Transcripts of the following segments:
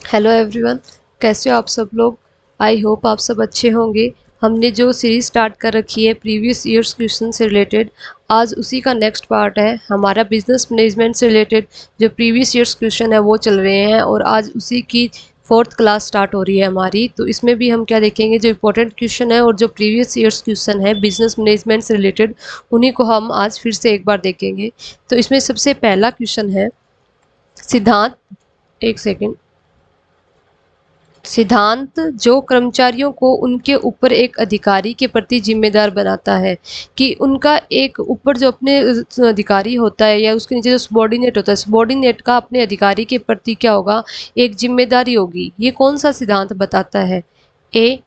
Hello everyone, कैसे हो आप सब लोग। आई होप आप सब अच्छे होंगे। हमने जो सीरीज स्टार्ट कर रखी है प्रीवियस ईयर्स क्वेश्चन से रिलेटेड, आज उसी का नेक्स्ट पार्ट है हमारा बिजनेस मैनेजमेंट से रिलेटेड। जो प्रीवियस ईयर्स क्वेश्चन है वो चल रहे हैं और आज उसी की फोर्थ क्लास स्टार्ट हो रही है हमारी। तो इसमें भी हम क्या देखेंगे, जो इंपॉर्टेंट क्वेश्चन है और जो प्रीवियस ईयर्स क्वेश्चन है बिजनेस मैनेजमेंट से रिलेटेड, उन्हीं को हम आज फिर से एक बार देखेंगे। तो इसमें सबसे पहला क्वेश्चन है सिद्धांत, एक सेकेंड। सिद्धांत जो कर्मचारियों को उनके ऊपर एक अधिकारी के प्रति जिम्मेदार बनाता है, कि उनका एक ऊपर जो अपने अधिकारी होता है या उसके नीचे जो सबॉर्डिनेट होता है, सबॉर्डिनेट का अपने अधिकारी के प्रति क्या होगा, एक जिम्मेदारी होगी। ये कौन सा सिद्धांत बताता है? ए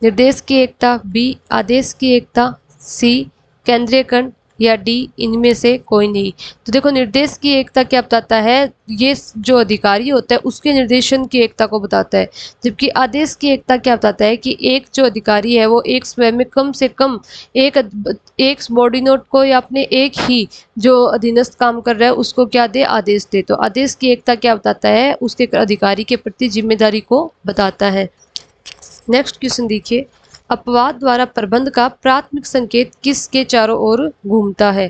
निर्देश की एकता, बी आदेश की एकता, सी केंद्रीयकरण, या डी इनमें से कोई नहीं। तो देखो, निर्देश की एकता क्या बताता है, ये जो अधिकारी होता है उसके निर्देशन की एकता को बताता है। जबकि आदेश की एकता क्या बताता है कि एक जो अधिकारी है वो एक स्वयं में कम से कम एक सबॉर्डिनेट को या अपने एक ही जो अधीनस्थ काम कर रहा है उसको क्या दे, आदेश दे। तो आदेश की एकता क्या बताता है, उसके अधिकारी के प्रति जिम्मेदारी को बताता है। नेक्स्ट क्वेश्चन देखिए, अपवाद द्वारा प्रबंध का प्राथमिक संकेत किसके चारों ओर घूमता है?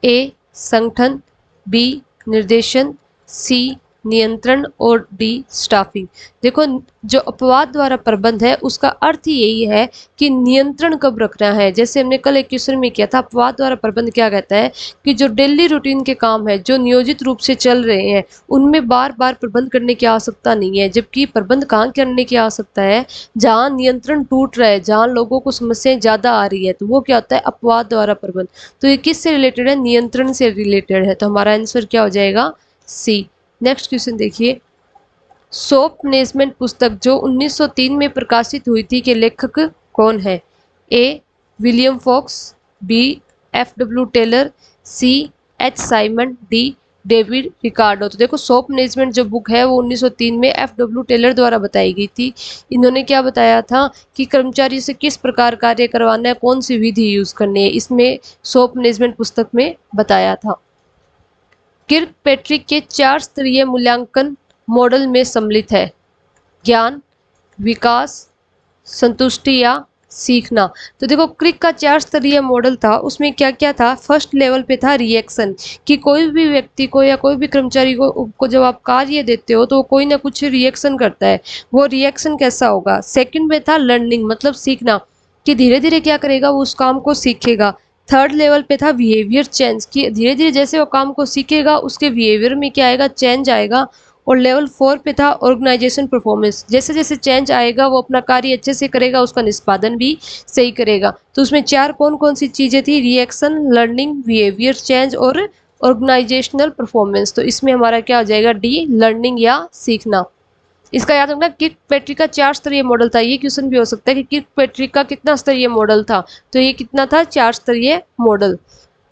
ए संगठन, बी निर्देशन, सी नियंत्रण और डी स्टाफिंग। देखो, जो अपवाद द्वारा प्रबंध है उसका अर्थ ही यही है कि नियंत्रण कब रखना है। जैसे हमने कल एक क्वेश्चन में किया था, अपवाद द्वारा प्रबंध क्या कहता है कि जो डेली रूटीन के काम है जो नियोजित रूप से चल रहे हैं उनमें बार बार प्रबंध करने की आवश्यकता नहीं है। जबकि प्रबंध कहाँ करने की आवश्यकता है, जहाँ नियंत्रण टूट रहा है, जहाँ लोगों को समस्याएं ज्यादा आ रही है, तो वो क्या होता है, अपवाद द्वारा प्रबंध। तो ये किससे रिलेटेड है, नियंत्रण से रिलेटेड है। तो हमारा आंसर क्या हो जाएगा, सी। नेक्स्ट क्वेश्चन देखिए, सोप मैनेजमेंट पुस्तक जो 1903 में प्रकाशित हुई थी के लेखक कौन है? A William Fox, B F W Taylor, C H Simon, D David Ricardo. तो देखो, सोप मैनेजमेंट जो बुक है वो 1903 में एफ डब्ल्यू टेलर द्वारा बताई गई थी। इन्होंने क्या बताया था कि कर्मचारी से किस प्रकार कार्य करवाना है, कौन सी विधि यूज करनी है, इसमें सोप मैनेजमेंट पुस्तक में बताया था। किर्कपैट्रिक के 4 स्तरीय मूल्यांकन मॉडल में सम्मिलित है ज्ञान, विकास, संतुष्टि या सीखना। तो देखो, क्रिक का 4 स्तरीय मॉडल था, उसमें क्या क्या था। फर्स्ट लेवल पे था रिएक्शन, कि कोई भी व्यक्ति को या कोई भी कर्मचारी को जब आप कार्य देते हो तो कोई ना कुछ रिएक्शन करता है, वो रिएक्शन कैसा होगा। सेकंड में था लर्निंग, मतलब सीखना, कि धीरे धीरे क्या करेगा, वो उस काम को सीखेगा। थर्ड लेवल पे था बिहेवियर चेंज, कि धीरे धीरे जैसे वो काम को सीखेगा उसके बिहेवियर में क्या आएगा, चेंज आएगा। और लेवल 4 पे था ऑर्गेनाइजेशन परफॉर्मेंस, जैसे जैसे चेंज आएगा वो अपना कार्य अच्छे से करेगा, उसका निष्पादन भी सही करेगा। तो उसमें 4 कौन कौन सी चीजें थी, रिएक्शन, लर्निंग, बिहेवियर चेंज और ऑर्गेनाइजेशनल परफॉर्मेंस। तो इसमें हमारा क्या हो जाएगा, डी लर्निंग या सीखना। इसका याद रखना, किर्कपैट्रिक का 4 स्तरीय मॉडल था। ये क्वेश्चन भी हो सकता है कि किर्कपैट्रिक का कितना स्तरीय मॉडल था, तो ये कितना था, 4 स्तरीय मॉडल।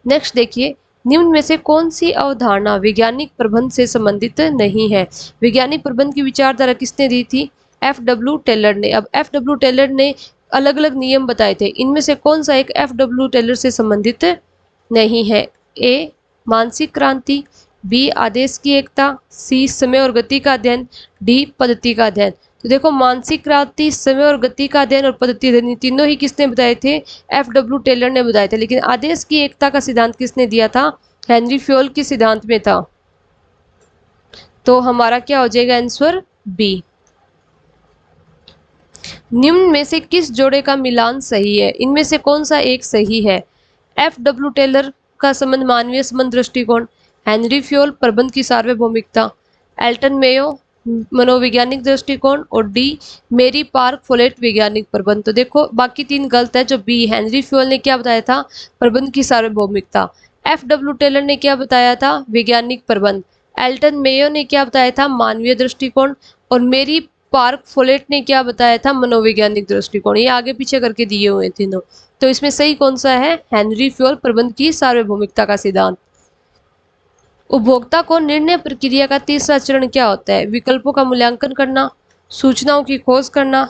नेक्स्ट देखिए, निम्न में से कौन सी अवधारणा वैज्ञानिक प्रबंध से संबंधित नहीं है? वैज्ञानिक प्रबंध की विचारधारा किसने दी थी? एफ डब्ल्यू टेलर ने। अब एफ डब्ल्यू टेलर ने अलग अलग नियम बताए थे, इनमें से कौन सा एक एफ डब्ल्यू टेलर से संबंधित नहीं है? ए मानसिक क्रांति, बी आदेश की एकता, सी समय और गति का अध्ययन, डी पद्धति का अध्ययन। तो देखो, मानसिक क्रांति, समय और गति का अध्ययन और पद्धति अध्ययन, तीनों ही किसने बताए थे, एफ डब्ल्यू टेलर ने बताए थे। लेकिन आदेश की एकता का सिद्धांत किसने दिया था, हेनरी फ्योल के सिद्धांत में था। तो हमारा क्या हो जाएगा आंसर, बी। निम्न में से किस जोड़े का मिलान सही है? इनमें से कौन सा एक सही है? एफ डब्ल्यू टेलर का संबंध मानवीय संबंध दृष्टिकोण, हेनरी फ्योल प्रबंध की सार्वभौमिकता, एल्टन मेयो मनोवैज्ञानिक दृष्टिकोण, और डी मेरी पार्क फोलेट वैज्ञानिक प्रबंध। तो देखो, बाकी 3 गलत है। जो बी हेनरी फ्योल ने क्या बताया था, प्रबंध की सार्वभौमिकता। एफ डब्ल्यू टेलर ने क्या बताया था, वैज्ञानिक प्रबंध। एल्टन मेयो ने क्या बताया था, मानवीय दृष्टिकोण। और मेरी पार्क फोलेट ने क्या बताया था, मनोवैज्ञानिक दृष्टिकोण। ये आगे पीछे करके दिए हुए तीनों। तो इसमें सही कौन सा है, हेनरी फ्योल प्रबंध की सार्वभौमिकता का सिद्धांत। उपभोक्ता को निर्णय प्रक्रिया का तीसरा चरण क्या होता है? विकल्पों का मूल्यांकन करना, सूचनाओं की खोज करना,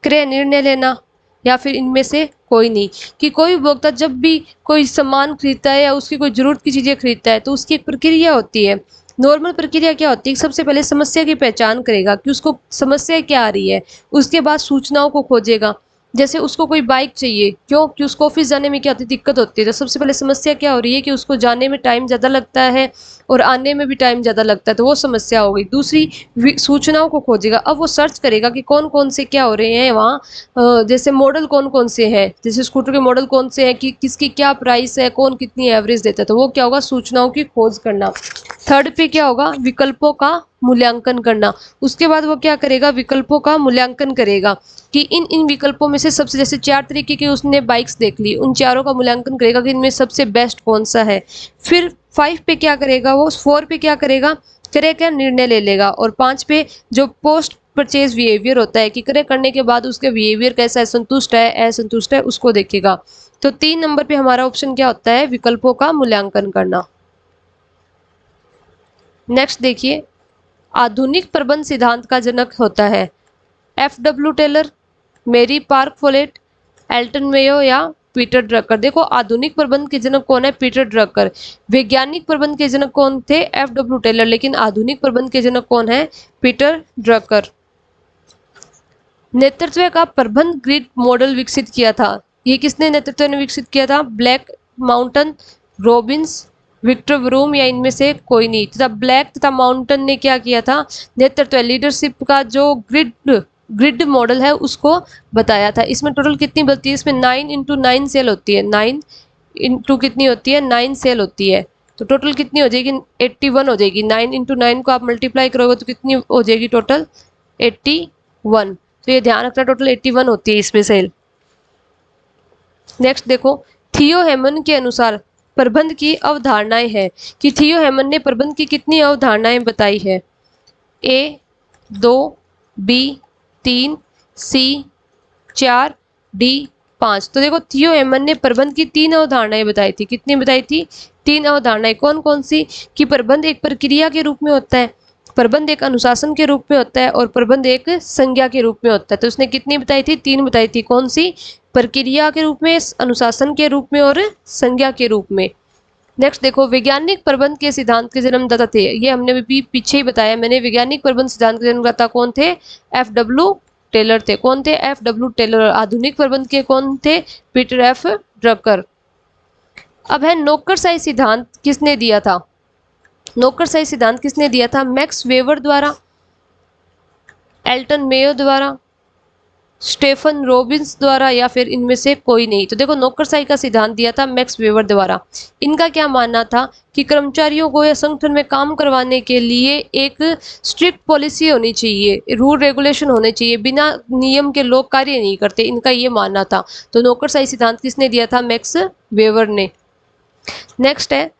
क्रय निर्णय लेना, या फिर इनमें से कोई नहीं। कि कोई उपभोक्ता जब भी कोई सामान खरीदता है या उसकी कोई जरूरत की चीजें खरीदता है तो उसकी एक प्रक्रिया होती है। नॉर्मल प्रक्रिया क्या होती है, सबसे पहले समस्या की पहचान करेगा कि उसको समस्या क्या आ रही है, उसके बाद सूचनाओं को खोजेगा। जैसे उसको कोई बाइक चाहिए, क्यों कि उसको ऑफिस जाने में क्या होती है, दिक्कत होती है, तो सबसे पहले समस्या क्या हो रही है कि उसको जाने में टाइम ज़्यादा लगता है और आने में भी टाइम ज़्यादा लगता है, तो वो समस्या हो गई। दूसरी सूचनाओं को खोजेगा, अब वो सर्च करेगा कि कौन कौन से क्या हो रहे हैं वहाँ, जैसे मॉडल कौन कौन से हैं, जैसे स्कूटर के मॉडल कौन से हैं, कि किसकी क्या प्राइस है, कौन कितनी एवरेज देता है, तो वो क्या होगा, सूचनाओं की खोज करना। थर्ड पे क्या होगा, विकल्पों का मूल्यांकन करना। उसके बाद वो क्या करेगा, विकल्पों का मूल्यांकन करेगा कि इन इन विकल्पों में से सबसे, जैसे 4 तरीके की उसने बाइक्स देख ली, उन चारों का मूल्यांकन करेगा कि इनमें सबसे बेस्ट कौन सा है। फिर 5 पे क्या करेगा, वो 4 पे क्या करेगा, क्रय का निर्णय ले लेगा। और 5 पे जो पोस्ट परचेज बिहेवियर होता है कि क्रय करने के बाद उसके बिहेवियर कैसा है, संतुष्ट है, असंतुष्ट है, उसको देखेगा। तो 3 नंबर पे हमारा ऑप्शन क्या होता है, विकल्पों का मूल्यांकन करना। नेक्स्ट देखिए, आधुनिक प्रबंध सिद्धांत का जनक होता है FW टेलर, मेरी पार्क फोलेट, एल्टन मेयो या पीटर ड्रकर। देखो आधुनिक प्रबंध के जनक कौन है, पीटर ड्रकर। वैज्ञानिक प्रबंध के जनक कौन थे, FW टेलर, लेकिन आधुनिक प्रबंध के जनक कौन है, पीटर ड्रकर। नेतृत्व का प्रबंध ग्रिड मॉडल विकसित किया था, ये किसने नेतृत्व ने विकसित किया था, Blake, Mouton, Robbins, Victor Vroom या इनमें से कोई नहीं। तथा ब्लैक तथा माउंटन ने क्या किया था, नेतृत्व लीडरशिप का जो ग्रिड ग्रिड मॉडल है उसको बताया था। इसमें टोटल कितनी बनती है, इसमें 9 × 9 सेल होती है, 9 इंटू कितनी होती है, 9 सेल होती है। तो टोटल कितनी हो जाएगी, 81 हो जाएगी। 9 × 9 को आप मल्टीप्लाई करोगे तो कितनी हो जाएगी, टोटल 81। तो ये ध्यान रखना, टोटल 81 होती है इसमें सेल। नेक्स्ट देखो, थियो हेमन के अनुसार प्रबंध की अवधारणाएं हैं कि थियो हेमन ने प्रबंध की कितनी अवधारणाएं बताई है, A 2, B 3, C 4, D 5। तो देखो थियो हेमन ने प्रबंध की 3 अवधारणाएं बताई थी, कितनी बताई थी, 3 अवधारणाएं। कौन कौन सी, कि प्रबंध एक प्रक्रिया के रूप में होता है, प्रबंध एक अनुशासन के रूप में होता है और प्रबंध एक संज्ञा के रूप में होता है। तो उसने कितनी बताई थी, 3 बताई थी। कौन सी, प्रक्रिया के रूप में, अनुशासन के रूप में और संज्ञा के रूप में। नेक्स्ट देखो, वैज्ञानिक प्रबंध के सिद्धांत के जन्मदाता थे, ये हमने भी पीछे ही बताया मैंने। वैज्ञानिक प्रबंध सिद्धांत के जन्मदाता कौन थे, FW टेलर थे। कौन थे, FW टेलर। आधुनिक प्रबंध के कौन थे, पीटर F ड्रकर। अब है नौकरशाही सिद्धांत किसने दिया था, नौकरशाही सिद्धांत किसने दिया था, मैक्स वेबर द्वारा, एल्टन मेयो द्वारा, स्टेफन रॉबिन्स द्वारा या फिर इनमें से कोई नहीं। तो देखो नौकरशाही का सिद्धांत दिया था मैक्स वेबर द्वारा। इनका क्या मानना था कि कर्मचारियों को या संगठन में काम करवाने के लिए एक स्ट्रिक्ट पॉलिसी होनी चाहिए, रूल रेगुलेशन होने चाहिए, बिना नियम के लोग कार्य नहीं करते, इनका ये मानना था। तो नौकरशाही सिद्धांत किसने दिया था, मैक्स वेबर ने। नेक्स्ट है,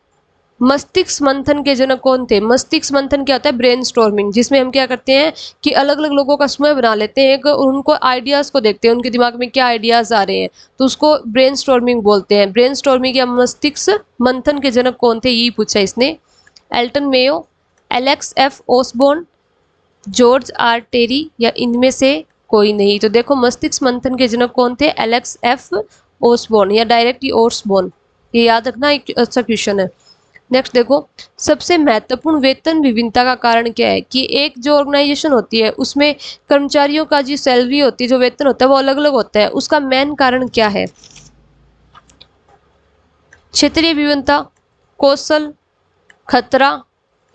मस्तिष्क मंथन के जनक कौन थे। मस्तिष्क मंथन क्या होता है, ब्रेन स्टॉर्मिंग, जिसमें हम क्या करते हैं कि अलग अलग लोगों का समूह बना लेते हैं, उनको आइडियाज को देखते हैं, उनके दिमाग में क्या आइडियाज आ रहे हैं, तो उसको ब्रेन स्टॉर्मिंग बोलते हैं। ब्रेन स्टॉर्मिंग या मस्तिष्क मंथन के जनक कौन थे, यही पूछा इसने। Elton Mayo, Alex F Osborn, George R Terry या इनमें से कोई नहीं। तो देखो मस्तिष्क मंथन के जनक कौन थे, एलेक्स F ओसबोर्न या डायरेक्टली ओसबोर्न, ये याद रखना, एक अच्छा क्वेश्चन है। नेक्स्ट देखो, सबसे महत्वपूर्ण वेतन विभिन्नता का कारण क्या है, कि एक जो ऑर्गेनाइजेशन होती है उसमें कर्मचारियों का जो सैलरी होती है, जो वेतन होता है वो अलग अलग होता है, उसका मेन कारण क्या है, क्षेत्रीय विभिन्नता, कौशल, खतरा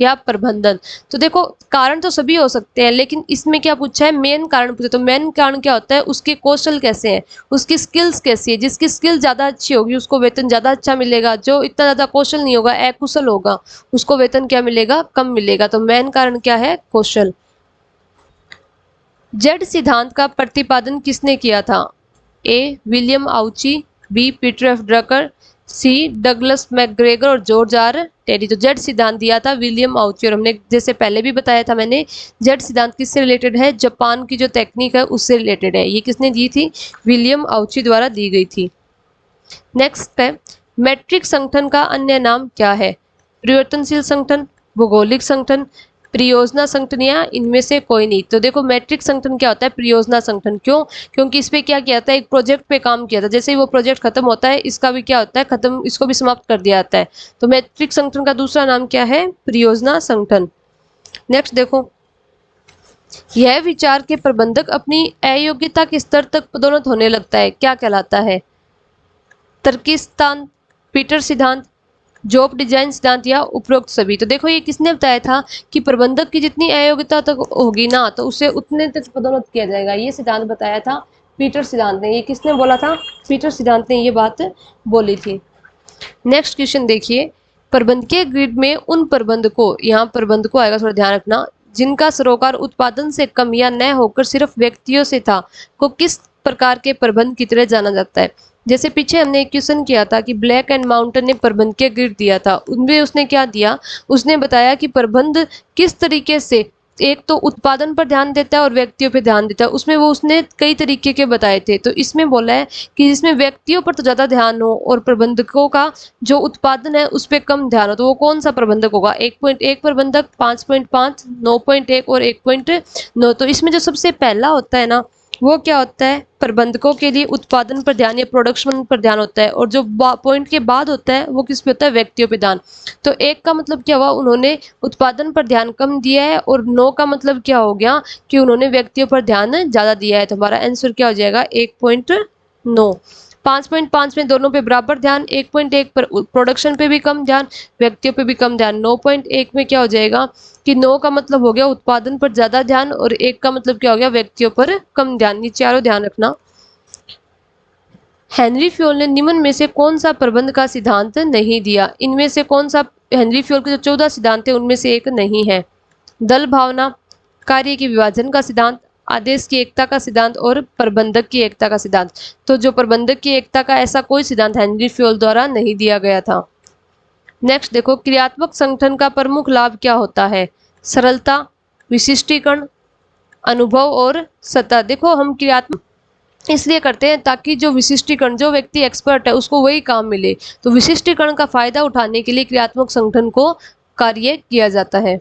या प्रबंधन। तो देखो कारण तो सभी हो सकते हैं, लेकिन इसमें क्या पूछा है, मेन कारण पूछा। तो मेन कारण क्या होता है, उसके कौशल कैसे हैं, उसकी स्किल्स कैसी है। जिसकी स्किल ज़्यादा अच्छी होगी उसको वेतन ज़्यादा अच्छा मिलेगा, जो इतना ज़्यादा कौशल नहीं होगा, अकुशल होगा, उसको वेतन क्या मिलेगा, कम मिलेगा। तो मेन कारण क्या है, कौशल। जेड सिद्धांत का प्रतिपादन किसने किया था, A William Ouchi, B Peter F Drucker, C Douglas McGregor और जॉर्ज R टेरी। तो जेड सिद्धांत दिया था विलियम आउची, और हमने जैसे पहले भी बताया था मैंने, जेड सिद्धांत किससे रिलेटेड है, जापान की जो टेक्निक है उससे रिलेटेड है। ये किसने दी थी, विलियम आउची द्वारा दी गई थी। नेक्स्ट है, मैट्रिक संगठन का अन्य नाम क्या है, परिवर्तनशील संगठन, भौगोलिक संगठन, परियोजना संगठन या इनमें से कोई नहीं। तो देखो मैट्रिक संगठन क्या होता है, परियोजना संगठन। क्यों? क्योंकि इस पे क्या किया था, एक प्रोजेक्ट पे काम किया था, जैसे ही वो प्रोजेक्ट खत्म होता है इसका भी क्या होता है, खत्म, इसको भी समाप्त कर दिया जाता है। तो मैट्रिक संगठन का दूसरा नाम क्या है, परियोजना संगठन। नेक्स्ट देखो, यह विचार के प्रबंधक अपनी अयोग्यता के स्तर तक पदोन्नत होने लगता है, क्या कहलाता है, तर्किस्तान, पीटर सिद्धांत, जॉब डिजाइन सिद्धांत या उपरोक्त सभी। तो देखो ये किसने बताया था कि प्रबंधक की जितनी अयोग्यता तक होगी ना तो उसे उतने तक पदोन्नत किया जाएगा, ये सिद्धांत बताया था पीटर सिद्धांत ने। ये किसने बोला था, पीटर सिद्धांत ने ये बात बोली थी। नेक्स्ट क्वेश्चन देखिए, प्रबंधकीय ग्रिड में उन प्रबंधकों, यहाँ प्रबंधकों आएगा, थोड़ा ध्यान रखना, जिनका सरोकार उत्पादन से कम या न होकर सिर्फ व्यक्तियों से था, को किस प्रकार के प्रबंध की तरह जाना जाता है। जैसे पीछे हमने एक क्वेश्चन किया था कि ब्लैक एंड माउंटेन ने प्रबंधकीय ग्रिड दिया था, उनमें उसने क्या दिया, उसने बताया कि प्रबंध किस तरीके से एक तो उत्पादन पर ध्यान देता है और व्यक्तियों पर ध्यान देता है, उसमें वो उसने कई तरीके के बताए थे। तो इसमें बोला है कि जिसमें व्यक्तियों पर तो ज़्यादा ध्यान हो और प्रबंधकों का जो उत्पादन है उस पर कम ध्यान हो, तो वो कौन सा प्रबंधक होगा, 1.1 प्रबंधक, 5.5, 9.1 और 1.9। तो इसमें जो सबसे पहला होता है ना वो क्या होता है, प्रबंधकों के लिए उत्पादन पर ध्यान या प्रोडक्शन पर ध्यान होता है, और जो पॉइंट के बाद होता है वो किस पे होता है, व्यक्तियों पे ध्यान। तो एक का मतलब क्या हुआ, उन्होंने उत्पादन पर ध्यान कम दिया है, और 9 का मतलब क्या हो गया कि उन्होंने व्यक्तियों पर ध्यान ज़्यादा दिया है। तो हमारा आंसर क्या हो जाएगा, 1.9। 5.5 में दोनों पे बराबर ध्यान, 1.1 पर प्रोडक्शन पे भी कम ध्यान, व्यक्तियों पे भी कम ध्यान। 9.1 में क्या हो जाएगा कि 9 का मतलब हो गया उत्पादन पर ज्यादा ध्यान, और 1 का मतलब क्या हो गया, व्यक्तियों पर कम ध्यान। ये चारों ध्यान रखना। हेनरी फ्योल ने निम्न में से कौन सा प्रबंध का सिद्धांत नहीं दिया, इनमें से कौन सा हेनरी फ्योल के जो 14 सिद्धांत है उनमें से एक नहीं है। दल भावना, कार्य के विभाजन का सिद्धांत, आदेश की एकता का सिद्धांत और प्रबंधक की एकता का सिद्धांत। तो जो प्रबंधक की एकता का ऐसा कोई सिद्धांत हेनरी फ्योल द्वारा नहीं दिया गया था। नेक्स्ट देखो, क्रियात्मक संगठन का प्रमुख लाभ क्या होता है, सरलता, विशिष्टीकरण, अनुभव और सतह। देखो हम क्रियात्मक इसलिए करते हैं ताकि जो विशिष्टीकरण, जो व्यक्ति एक्सपर्ट है उसको वही काम मिले, तो विशिष्टीकरण का फायदा उठाने के लिए क्रियात्मक संगठन को कार्य किया जाता है।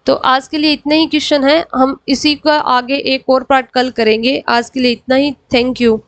तो आज के लिए इतने ही क्वेश्चन है, हम इसी का आगे एक और पार्ट कल करेंगे। आज के लिए इतना ही, थैंक यू।